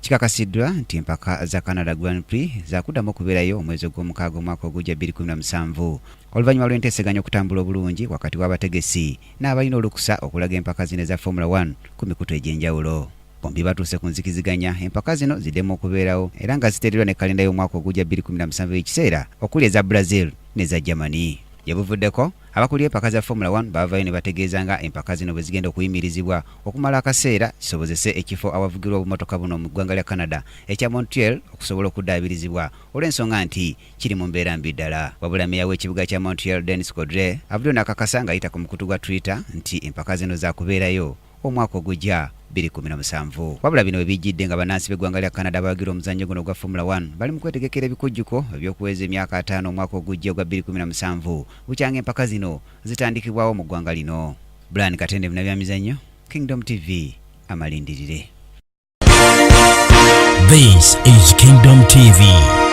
Kikakasiddwa nti empaka za Canada Grand Prix zakuddamu okubeerayo omwezi gw'omukaaga omwaka ogujja 2017 oluvannyuma lw'enteeseganya okutambula obulungi wakati w'abategesi n'abalina olukusa okulaga empaka zino eza Formula 1 ku mikutu egy'enjawulo. Bombi batuuse ku nzikiziganya empaka zino ziddemu okubeerawo era nga ziteereddwa ne kalenda y'omwaka ogujja 2017 ekiseera okuli eza Brazil n'eza Germany. Yabuvuddeko abakuli empaka za Formula 1 bavayo ne bategeeza nga empaka zino bwe zigenda okuyimirizibwa okumala akaseera kisobozese ekifo awavugirwa obumotoka buno mu ggwanga lya Canada ekya Montreal okusobola okuddaabirizibwa olw'ensonga nti kiri mu mbeera mbi ddala. Wabula meeya w'ekibuga kya Montreal Denis Coderre avuddeyo n'akakasa ng'ayita ku mukutu gwa Twitter nti empaka zino za kubeerayo omwaka ogujja 2017. Wabula bino bijjidde nga bannansi b'eggwanga lya Canada bawagira omuzannyo guno gwa Formula 1 bali mu kwetegekera ebikujjuko eby'okuweza emyaka 5 omwaka ogujja ogwa 2017 bukyanga empaka zino zitandikibwawo mu ggwanga lino. Brian Katende bina byamizannyo, Kingdom TV amalindirire. This is Kingdom TV.